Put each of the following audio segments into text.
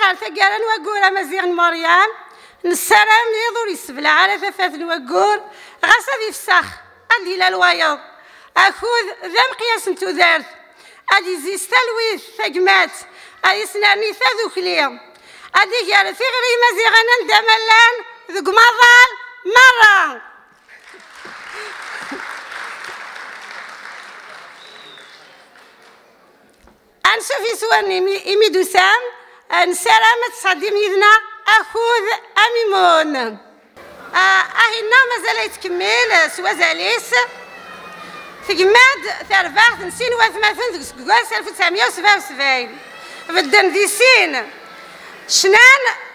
غير ثقارا وقورا مزيغ مريم نسرام يضور يسبلع على ثفاث الوقور غاس هذي فسخ أدي للويض أخذ ذا مقياس نتو دارت أدي زي ستلويث ثقمات أدي سناني ثاذو كليم أدي قال ثغري مزيغنا ندملان ذق مظال مرة أنشوفي سواني إميدو سام نسلامة تصدي ميدنا أخوذ أميمون أهنا مازال يتكمل سوا زاليس تقماد ثرفاغ نسين وثماثن ذكسكواس 1977 بدن ذي سين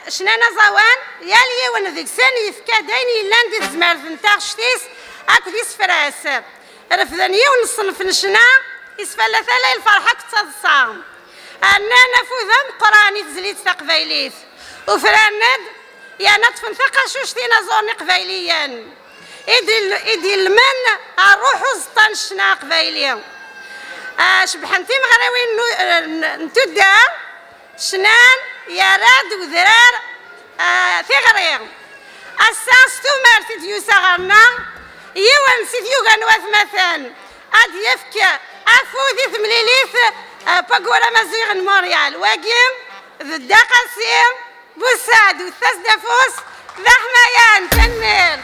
شنان زوان يالي ونذيك سن يفكا دايني لان دي زمار فنتاغ شتيس أكو ديس فراس رفضني ونصنف نشنا يسفل ثلاث الفرحة كتصام أنا نفوذم قراني تزليت تقبيليت وفراند يا نطف ثقة شوشتينا زورني قبيليا إدي المن أروح وزطنشنا قبيليا شبحنتي مغراوين نتودا شنان يا راد وذرار ثغريغ الساس تومارتي ديوسا غرنا يوان سيديو غنواث مثلا أد يفكا أفوذي ثمليليث باقورا مزيغ موريال واقيم ذا قاسيم بوساد وثاس دافوس ذا حمايان تنمير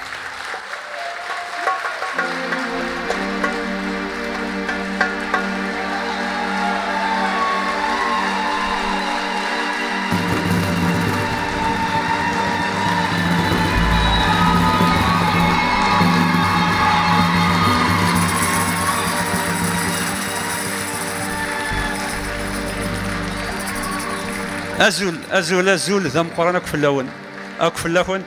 أزول ذم قرآن أكفلاون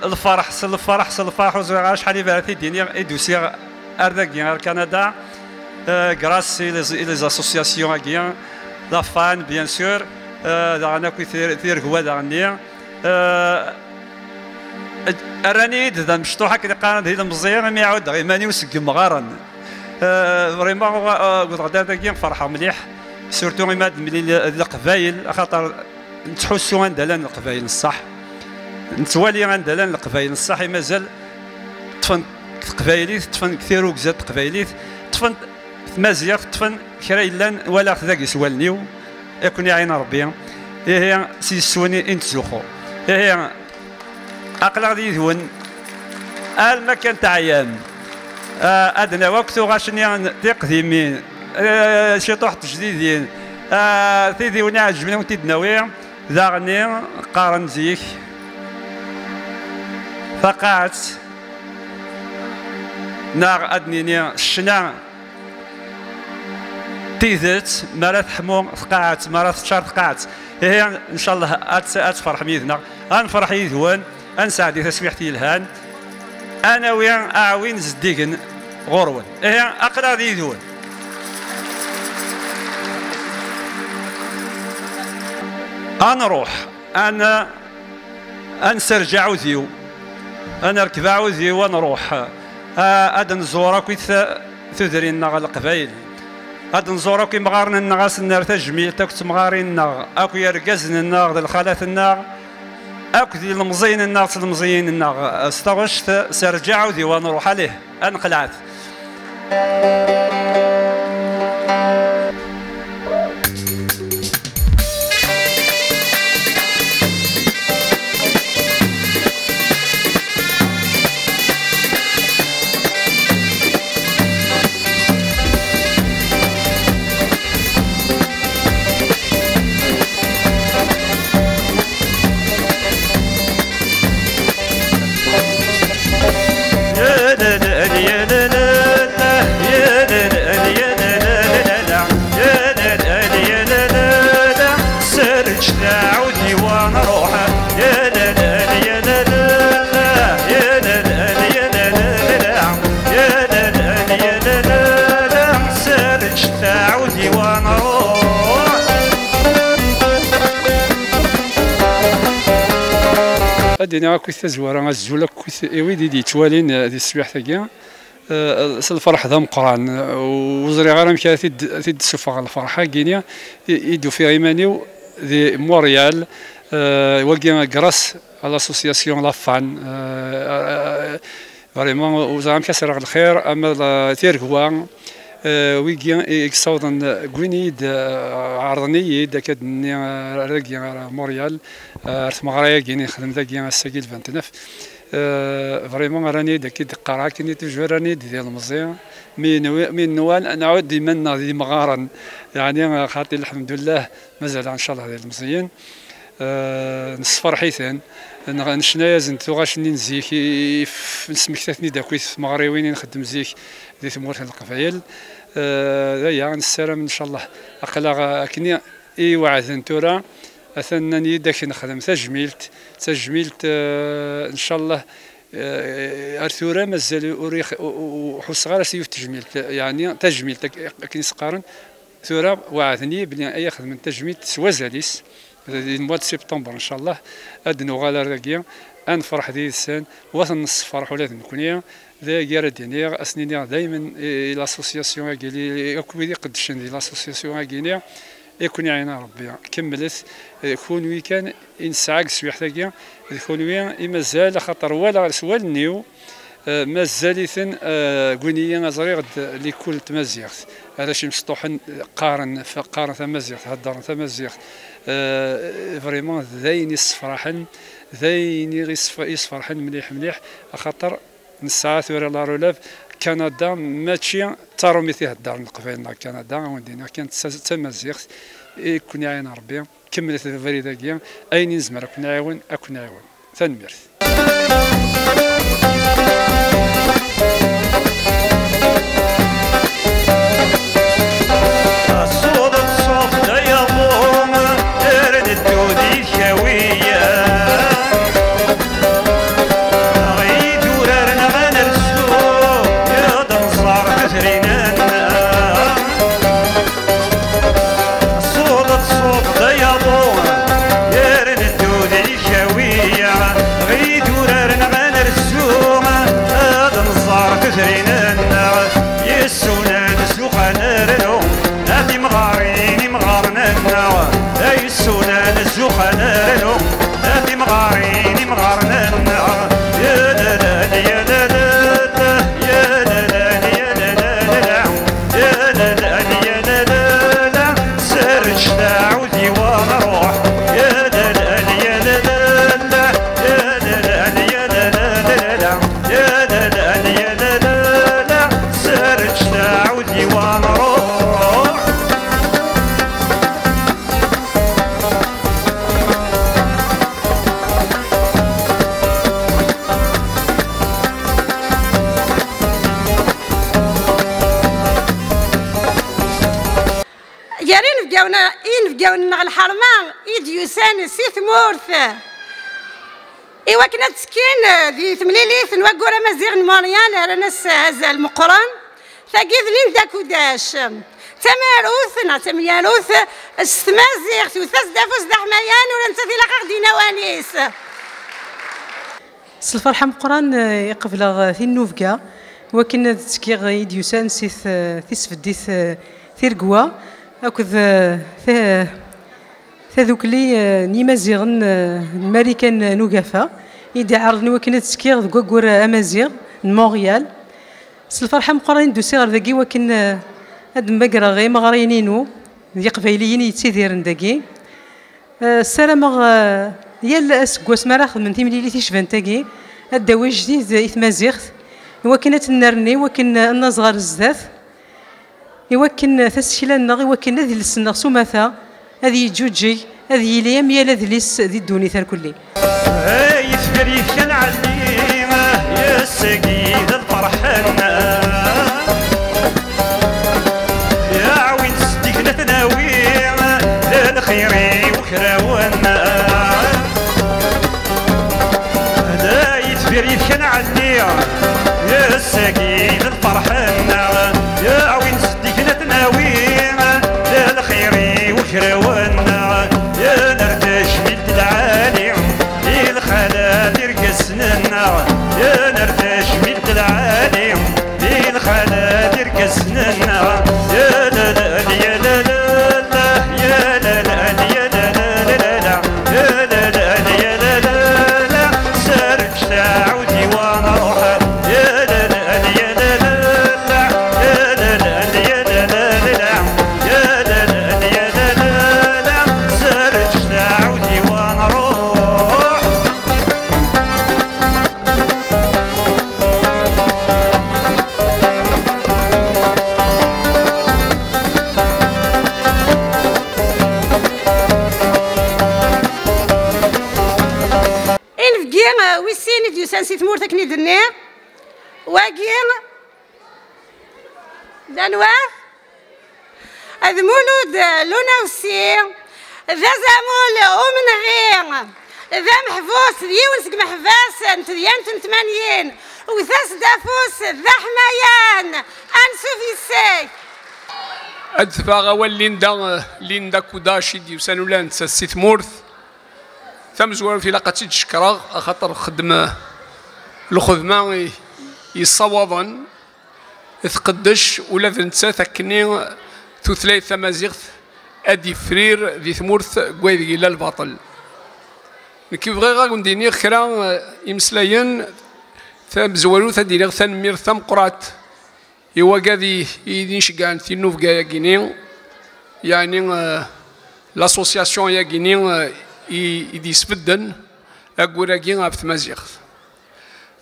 الفرح وزرع شحال بعثي دينيا إدوسيا أرداكيا كندا grâce les associations agiens la fan bien sûr دعنا كثير هو دعني أراني ذا مشطوحة كذا قاند هذا مزيان ما يعود غيماني وسقم غارن فريمون قلت غدا داكيا فرحة مليح سورتو غيماد ملي القبايل خاطر نتحسوا عندنا القبايل الصح نتوالي عندنا القبايل الصح مازال طفن قبايليت طفن كثير وكزات قبايليت طفن مازيغ طفن كرا إلا ولا ذاك يسوالنيو يكون يعين ربي هي سيسوني انت زوخو هي أقل غادي يذون المكان تاع عيام أدنى وقت غاشني تقديمين شي طوح تجديدين تيدي وني عجبنا وتيدناوي ذاغني قارن زيك فقعت نار أدنيني الشنا تيذت مرات حمو ثقعت مرات تشار ثقعت هي ان شاء الله اتفرح ميدنا غنفرح يذوان انسعدي تسبيحتي الهان انا ويا اعوين زديقن غرون هي اقرا يذوان نروح انا انسرجع وذيو انا ركب عوذيو ونروح هذا نزورا كيف تدري غا القبايل هاد نزورا كي مغارنا النغاس النار تجميل تاكت مغارينا اكو يرقزن النار الخالات النار اكو ديال المزين النار المزين النار استغشت سرجع وذي ونروح عليه انقلعت دينا كويس زوارا الزولا كويس ويدي دي توالين دي السبيح تاعي الفرح ذا مقران وزري غير مشى تيد السفا الفرحه كينيا يدو في ايماني de Montréal, grâce à l'association La Fan. Vraiment, aux amis qui sont الخير أما تيركوا ويجي يكسودن غوينيد عرضني دكادني راجي موريال رثمغرايا جيني خدم ذاكي الساكيل 29 فريمون راني داكيد قرا كني توجو راني ديال المزيان من نوال نعود ديما دي مغارن يعني خاطر الحمد لله مازال ان شاء الله ديال المزيان نصفر حيثان نشنايا زنتو غاشني نزيك نسمكتاتني داكويت مغريوين نخدم زيك دي ثمورة القفايل ذايا نسالم ان شاء الله اقلا كني اي وعد تورا اثنني داك نخدم تجميلت ان شاء الله ارثورا مازال اوريخ وحصغار سيف تجميلت يعني تجميلت كني سقارن ثورا وعدني بلي اي خدمه تجميلت سوازاليس المواد سبتمبر ان شاء الله ادنو غالا راكيا انفرح دي السن وثن الصفر ولاد نكونيا ذا جار دينيا اسنينيا دائما لاسوسياسيون كيلي كويدي قدشن دي لاسوسياسيون كينيا يكون عينا ربي كملت كون وي كان انسعاق سويح تاكيا كون وي مازال خاطر ولا سوال نيو مازاليثن كونيا زري غد لكل تمازيغ هذا شي مسطوحن قارن تمازيغ هدر تمازيغ فريمون ذاين يصفرحن ذاين يصفرحن مليح خاطر نساعات ورا لا رولاف كندا ماشي تارومي فيه الدار نقفلنا كندا وندينا كانت تمازيغ يكون عين ربي كملت الفريداكيا اين نزمر اكون نعاون ثنميرث نفقاونا الحرمان يديوسان سيث مورث إوا كنا تسكين دي ثمليليث نوقورا مزيغ موريال راناس هذا المقرن ثقيذ داكو داش تماروث تمياروث السمازيغ توثاس دافوس دحميان ولا نتثي لقاق دينوانيس الفرحة مقران يقبل في النوفكا وكنا تسكيغ يديوسان سيث فديث ثيرقوا أكذ ذوكلي نيمازيغن الماريكان نوقافا إذا عرضني وكنا تسكيغ ذكوكور أمازيغ مونريال الفرحة مقرانين دوسيغر ذاكي وكن هاد مبقرا غي مغرينينو ذي قبايليين يتسيديرن ذاكي السلامة يال أسكواس مراخ من تيمليلي تيشفان تاكي الدواء جديد إثمازيغ وكنا تنرني وكنا النصغر الزاف يوكن تسشيلنا يوكن هذه السنة سمثا هذه جوجي هذه ليام يا لذليس ذي الدوني ثار كلي. يسفري كان عليمه يا سقيد الفرحنا يا عوين صديقنا تناوينا للخير وكراونا هذا يسفري كان عليمه يا سقيد الفرحنا يا عوين كراونا يا نرتاش مد العالي الخلادر كسننا يا نرتاش مد العالي الخلادر كسننا يا لا لا يا لا لا يا لا لا يا لا لا دانوار هذا مولود لوناوسي ذا زامول ومن غير ذا محفوس ديونسك محفاس انت ديانت 80 وثاس دافوس ذا حمايان انسو في الساي أدفع ليندا كوداشي ديال سانولان سيت مورث ثم زوار في لاقة تشكرا خاطر خدمة الخدمة يصوضا تقدش ولا ذنسا ثكني ثلاث ثمازيغ ادي فرير ذي ثمورث كويدي لا الباطل كيف غير نديني خرا يمسلاين ثم زوالو ثديني ثنمير ثم قرات يوا كادي يدينش كاع تينوف كاع كيني يعني لاسوسياسيون يا كيني يدي سفدن اكوراكي غاف تمازيغ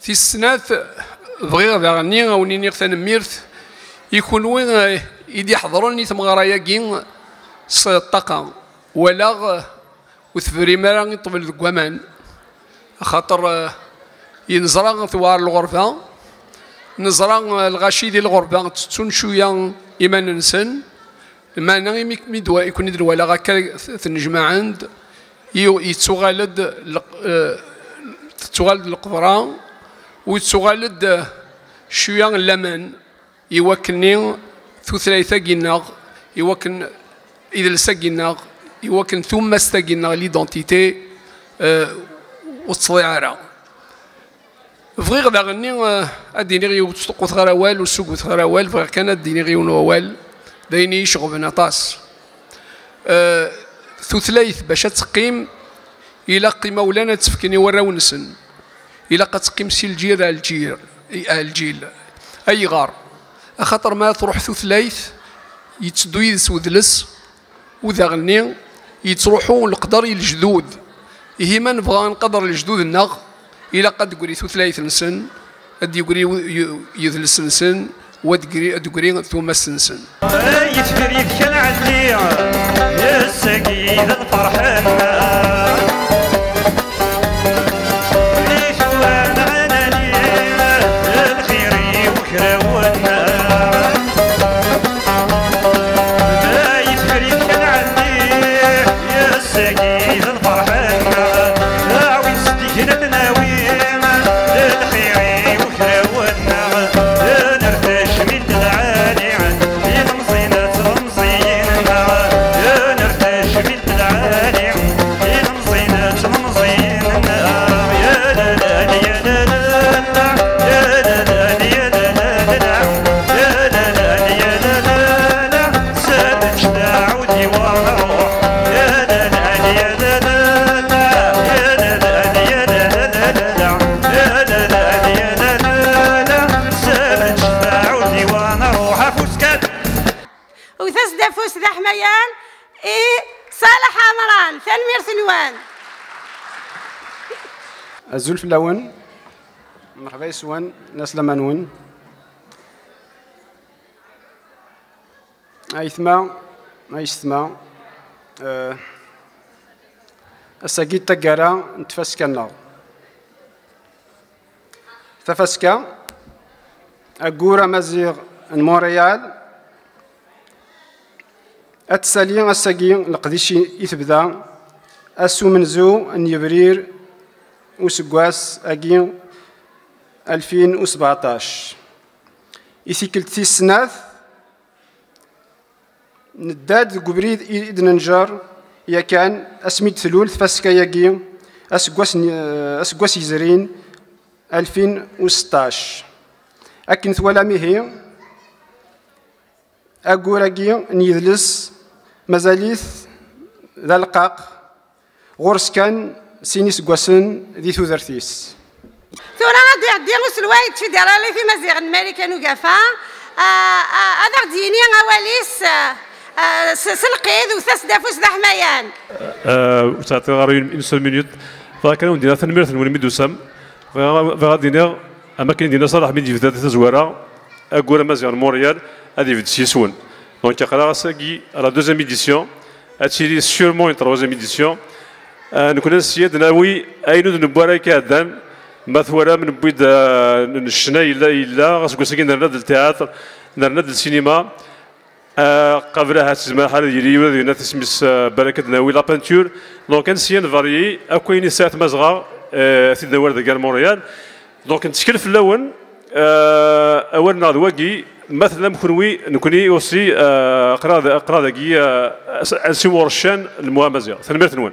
في السنات بغير داغني ونيني ثنميرث يكون وين يدي يحضروني تمغرايا كين الطاقه ولا وثفري مرا يطبل ذك ومان خاطر ينزرا ثوار الغرفه نزرا الغاشي ديال الغربه تتون شويه ايمان نسن ما نغيمك مدوا يكون يدير ولا غاكا تنجمع عند يتسوغالد تتسوغالد القبره ويتسوغالد شويه اللمن يوكلني ثلاثه كيناغ يوكن اذا لساكيناغ يوكن ثم استاكيناغ ليدونتيتي والتصديعره فغير داغني اديني غيو تسوق ثراوال وسوق ثراوال فغير كان اديني غيو نوال دايني شغل طاس ثلاث باش تقيم الى قيمه ولا تفكني وراو نسن الى قد تقيم سي الجير الجيل اي غار خاطر ما تروح ثلاث يتسدو يسودلس وذاغني يتروحوا القدر الجدود هما نبغى نقدر الجدود النغ الى قد تقولي ثلاث نسن ادي يقولي يذلس نسن ودقري ثم السنسن يتفريد كان عدلي يا سقيد الفرحان ليش وانا عناني الخيري وكراونا يتفريد كان عدلي يا سقيد الفرحان عاوي صديقنا تناوي الخيري وكراونا دافوس ذا حميان صالح عمران ثنمير سنوان الزلف اللون مرحبا يسوان ناس لمنون ايثما ايثما الساقيت تقارا نتفسكنا تفسكا اقورا مزيغ مونريال أتسالي الساقي القديشي يثبدا أسو منزو أن يبرير وسقواس أقي 2017 إثيكلت سناث نداد قبريد إذن نجار يا كان أسميد ثلول فاسكا يقي أسقواس يزرين 2016 أكن ثوالامي هي أقوراقي نيدلس مازاليث ذا القاق غورس كان سينيس قواسن ذي ثوذرثيس ثورا غادي يعدي غسلوايت في ديرالي في مزيغ الماريكان وقافا هذا ديني غواليس سلقيد وثاس دافوس ذا حمايان وتعطي غير اون سول مينوت فكانوا دينا ثنمير ثنولي ميدوسام فغادينا اماكن دينا صالح بن جيفدات تزوارا اقورا مزيغ مونريال هذه في السيسون دونك قرا ساكي لا دوزيام ايديسيون هادشي سيغمون اون تروازيام ايديسيون نكون نسيت ناوي اينود نبوراي كادان مثلا من بيد الشنا إلا غاسكو ساكن نرد التياتر نرد السينما قبلها تسمى حال ديالي ولا تسمس بركة ناوي لا بانتور دونك نسيان فاريي أكوين ساعة مزغة سيدنا ورد كاع مونريال دونك نتشكل في اللون أول نهار واقي مثلا نكوني اوسي قرا داكي نسيو رشان الموامزه ثاني تنوان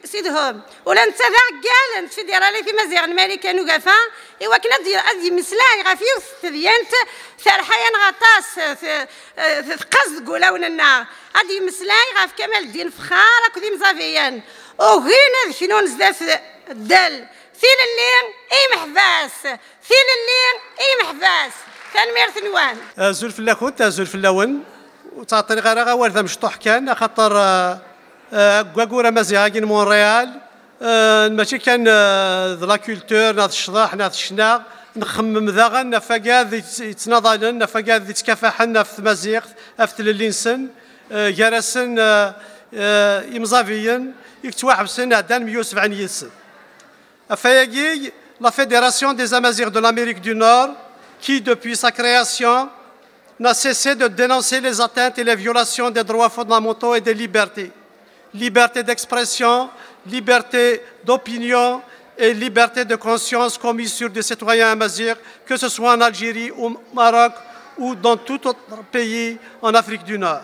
سيدهم ولا نتا ذاك قال نتفي ديرالي في مزيغ الملكة نوقفا إوا كنا أدي مسلاي غافيو ثديانت ثرحيان غطاس في قصد قولاونا أدي مسلاي غاف كمال الدين فخار كذي مزافيان وغينا شنو نزداف الدل ثيل اللين إي محباس ثيل اللين إي محباس تنمير ثنوان زول في اللاكون تزول في اللون وتعطي غير ورثة مشطوح كان خاطر كواكورا مزيغاكين مونريال ماشي كان لا كولتور ناض الشضاح ناض الشناغ نخمم ذا نفقات يتناضلن نفقات يتكافحن في مزيغ في اللينسن جارسن يمزافيين يكتواحبسن عدان 170 يسن أفاياكي la Fédération des Amazirs de l'Amérique du Nord qui depuis sa création n'a cessé de dénoncer les atteintes et les violations des droits fondamentaux et des libertés. Liberté d'expression, liberté d'opinion et liberté de conscience commises sur des citoyens amazirs, que ce soit en Algérie, au Maroc ou dans tout autre pays en Afrique du Nord.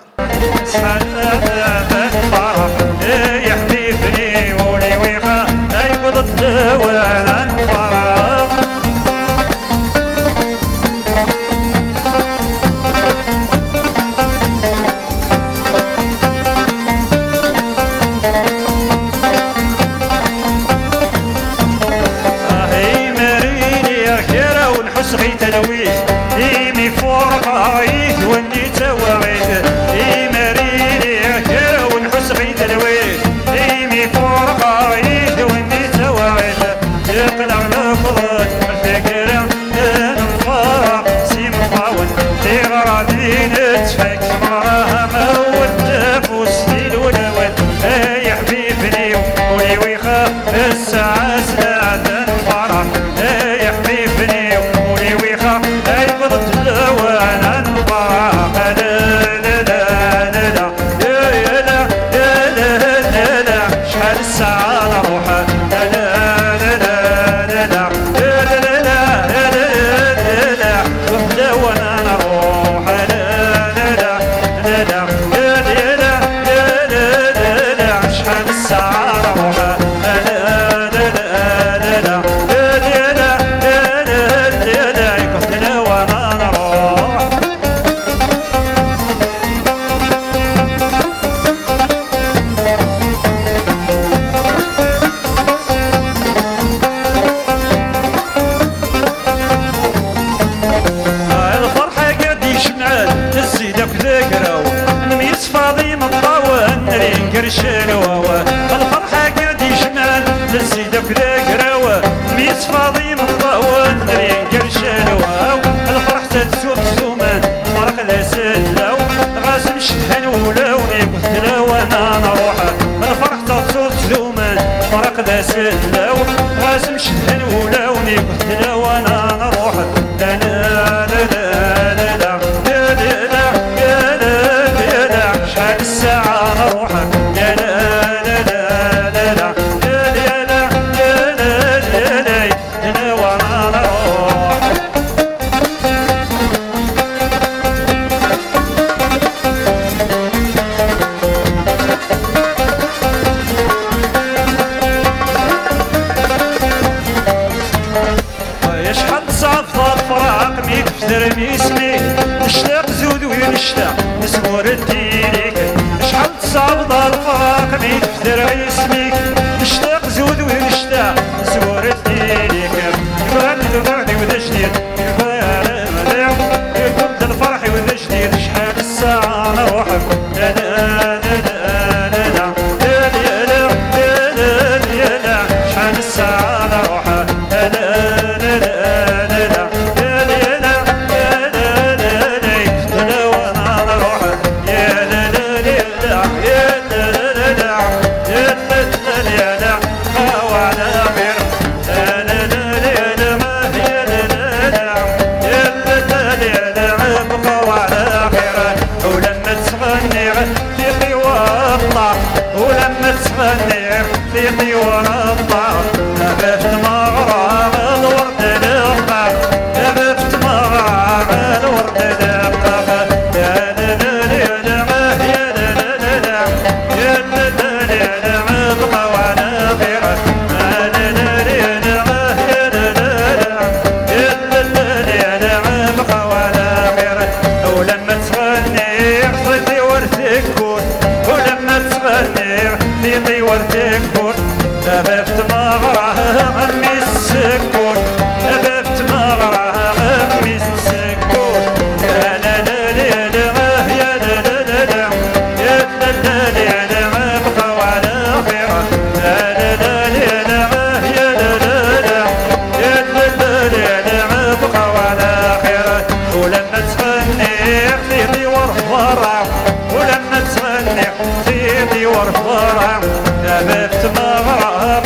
ورفرع ذبت مغرب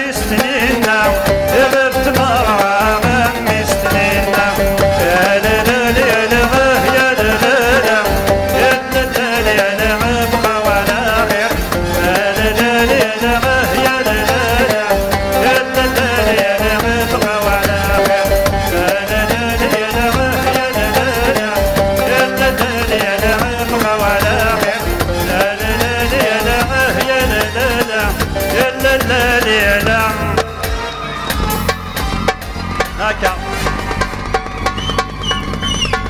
بسنينا ذبت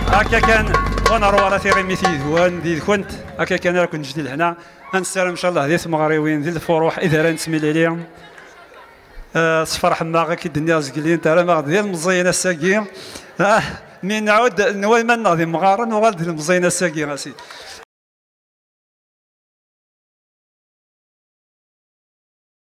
هكا كان ونروى على ثيغي ميثي ذوان دي كنت هكا كان راكم جديد هنا نسالم ان شاء الله ذي ثمغريوين ذي الفروح اذا راه نسمي عليهم صفر حماغه كي الدنيا زقلين ترى ما ديال المزينه الساقيه من نعود نوال من ناضي مغارن وغالد المزينه الساقيه اسيدي